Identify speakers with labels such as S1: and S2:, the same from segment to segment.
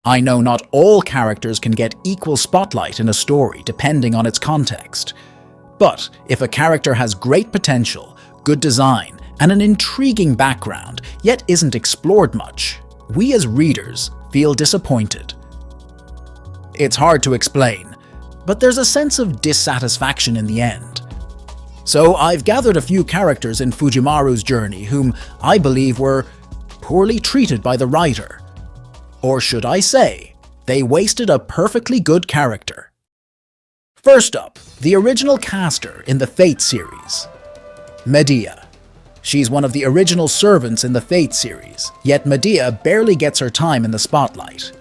S1: I know not all characters can get equal spotlight in a story depending on its context. But if a character has great potential, good design, and an intriguing background, yet isn't explored much, we as readers feel disappointed. It's hard to explain, but there's a sense of dissatisfaction in the end. So I've gathered a few characters in Fujimaru's journey whom I believe were poorly treated by the writer. Or should I say, they wasted a perfectly good character. First up, the original caster in the Fate series, Medea. She's one of the original servants in the Fate series, yet Medea barely gets her time in the spotlight.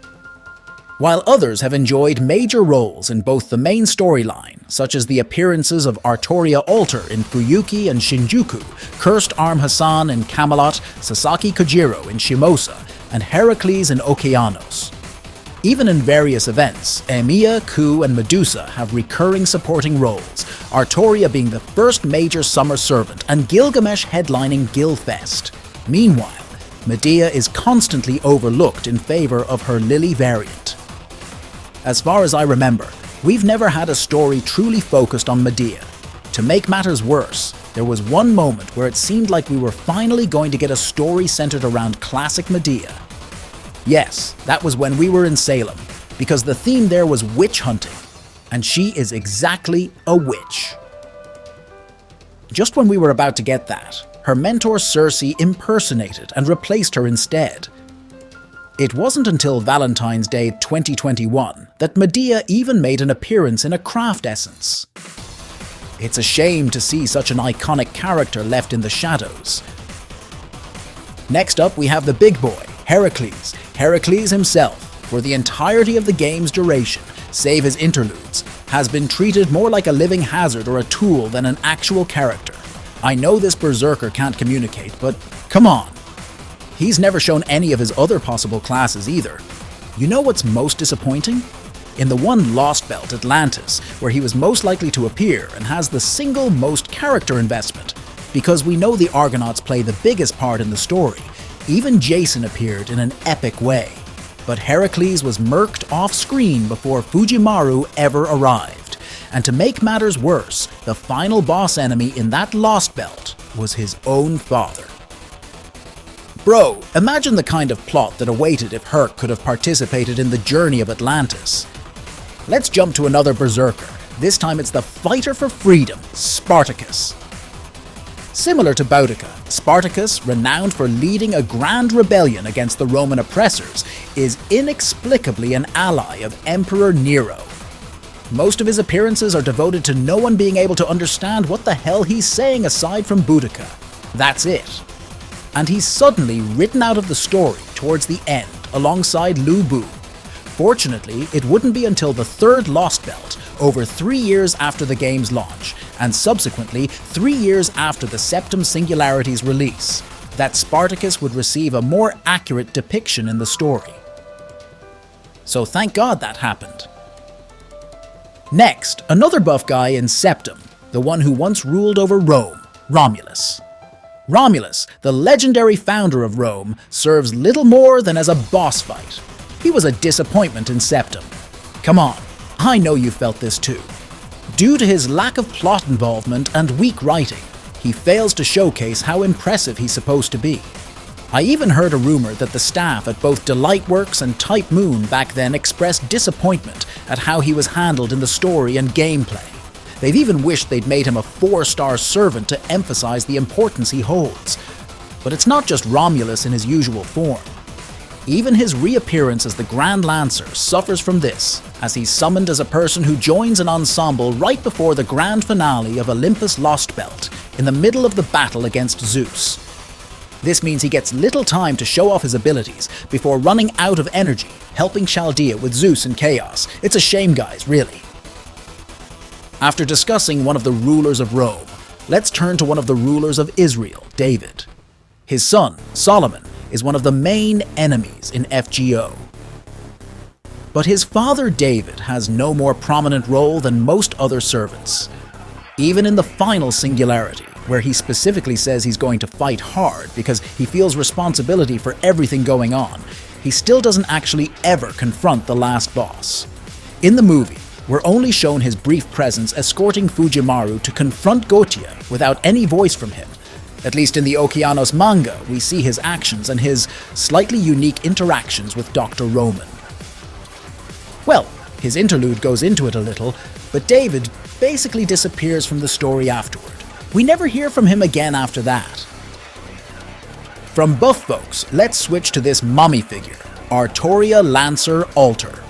S1: While others have enjoyed major roles in both the main storyline, such as the appearances of Artoria Alter in Fuyuki and Shinjuku, Cursed Arm Hassan in Camelot, Sasaki Kojiro in Shimosa, and Heracles in Okeanos. Even in various events, Emiya, Ku, and Medusa have recurring supporting roles, Artoria being the first major summer servant and Gilgamesh headlining Gilfest. Meanwhile, Medea is constantly overlooked in favor of her Lily variant. As far as I remember, we've never had a story truly focused on Medea. To make matters worse, there was one moment where it seemed like we were finally going to get a story centered around classic Medea. Yes, that was when we were in Salem, because the theme there was witch hunting, and she is exactly a witch. Just when we were about to get that, her mentor Circe impersonated and replaced her instead. It wasn't until Valentine's Day 2021 that Medea even made an appearance in a craft essence. It's a shame to see such an iconic character left in the shadows. Next up, we have the big boy, Heracles. Heracles himself, for the entirety of the game's duration, save his interludes, has been treated more like a living hazard or a tool than an actual character. I know this Berserker can't communicate, but come on. He's never shown any of his other possible classes either. You know what's most disappointing? In the one Lostbelt, Atlantis, where he was most likely to appear and has the single most character investment, because we know the Argonauts play the biggest part in the story. Even Jason appeared in an epic way, but Heracles was murked off-screen before Fujimaru ever arrived. And to make matters worse, the final boss enemy in that Lostbelt was his own father. Bro, imagine the kind of plot that awaited if Herc could have participated in the journey of Atlantis. Let's jump to another Berserker. This time it's the fighter for freedom, Spartacus. Similar to Boudica, Spartacus, renowned for leading a grand rebellion against the Roman oppressors, is inexplicably an ally of Emperor Nero. Most of his appearances are devoted to no one being able to understand what the hell he's saying aside from Boudica. That's it. And he's suddenly written out of the story towards the end, alongside Lu Bu. Fortunately, it wouldn't be until the third Lostbelt, over 3 years after the game's launch, and subsequently 3 years after the Septum Singularity's release, that Spartacus would receive a more accurate depiction in the story. So thank God that happened. Next, another buff guy in Septum, the one who once ruled over Rome, Romulus. Romulus, the legendary founder of Rome, serves little more than as a boss fight. He was a disappointment in Septum. Come on, I know you felt this too. Due to his lack of plot involvement and weak writing, he fails to showcase how impressive he's supposed to be. I even heard a rumor that the staff at both Delightworks and Type Moon back then expressed disappointment at how he was handled in the story and gameplay. They've even wished they'd made him a 4-star servant to emphasize the importance he holds. But it's not just Romulus in his usual form. Even his reappearance as the Grand Lancer suffers from this, as he's summoned as a person who joins an ensemble right before the grand finale of Olympus Lostbelt, in the middle of the battle against Zeus. This means he gets little time to show off his abilities before running out of energy, helping Chaldea with Zeus and Chaos. It's a shame, guys, really. After discussing one of the rulers of Rome, let's turn to one of the rulers of Israel, David. His son, Solomon, is one of the main enemies in FGO. But his father David has no more prominent role than most other servants. Even in the final Singularity, where he specifically says he's going to fight hard because he feels responsibility for everything going on, he still doesn't actually ever confront the last boss. In the movie, we're only shown his brief presence escorting Fujimaru to confront Gotia without any voice from him. At least in the Okeanos manga, we see his actions and his slightly unique interactions with Dr. Roman. Well, his interlude goes into it a little, but David basically disappears from the story afterward. We never hear from him again after that. From buff folks, let's switch to this mommy figure, Artoria Lancer Alter.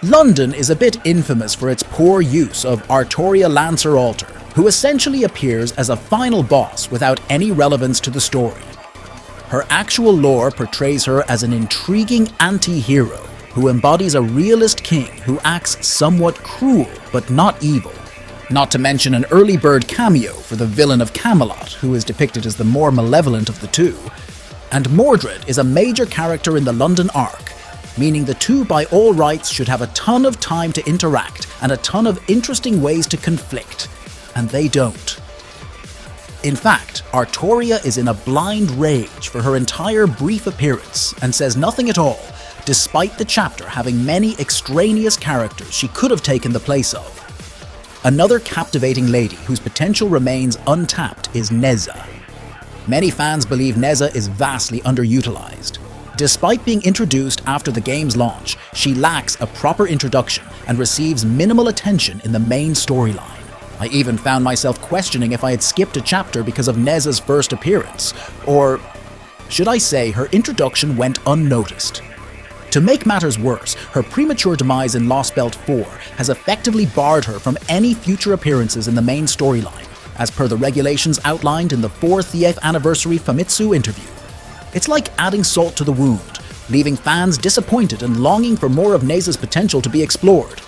S1: London is a bit infamous for its poor use of Artoria Lancer Alter, who essentially appears as a final boss without any relevance to the story. Her actual lore portrays her as an intriguing anti-hero who embodies a realist king who acts somewhat cruel but not evil. Not to mention an early bird cameo for the villain of Camelot, who is depicted as the more malevolent of the two. And Mordred is a major character in the London arc, meaning the two by all rights should have a ton of time to interact and a ton of interesting ways to conflict. And they don't. In fact, Artoria is in a blind rage for her entire brief appearance and says nothing at all, despite the chapter having many extraneous characters she could have taken the place of. Another captivating lady whose potential remains untapped is Nezha. Many fans believe Nezha is vastly underutilized. Despite being introduced after the game's launch, she lacks a proper introduction and receives minimal attention in the main storyline. I even found myself questioning if I had skipped a chapter because of Nezha's first appearance, or should I say her introduction went unnoticed. To make matters worse, her premature demise in Lostbelt 4 has effectively barred her from any future appearances in the main storyline, as per the regulations outlined in the 40th anniversary Famitsu interview. It's like adding salt to the wound, leaving fans disappointed and longing for more of Nezha's potential to be explored.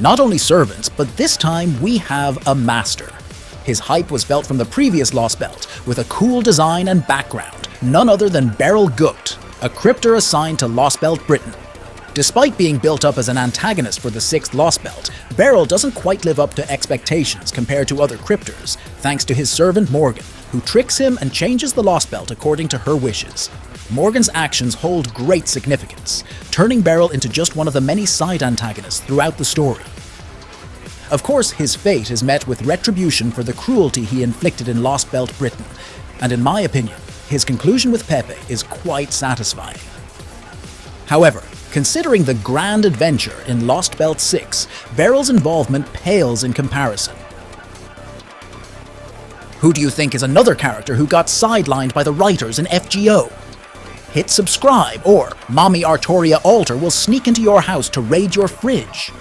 S1: Not only servants, but this time we have a master. His hype was felt from the previous Lostbelt, with a cool design and background, none other than Beryl Gut, a crypter assigned to Lostbelt Britain. Despite being built up as an antagonist for the 6th Lostbelt, Beryl doesn't quite live up to expectations compared to other crypters, thanks to his servant Morgan, who tricks him and changes the Lostbelt according to her wishes. Morgan's actions hold great significance, turning Beryl into just one of the many side antagonists throughout the story. Of course, his fate is met with retribution for the cruelty he inflicted in Lostbelt Britain, and in my opinion, his conclusion with Pepe is quite satisfying. However, considering the grand adventure in Lostbelt 6, Beryl's involvement pales in comparison. Who do you think is another character who got sidelined by the writers in FGO? Hit subscribe, or Mommy Artoria Alter will sneak into your house to raid your fridge.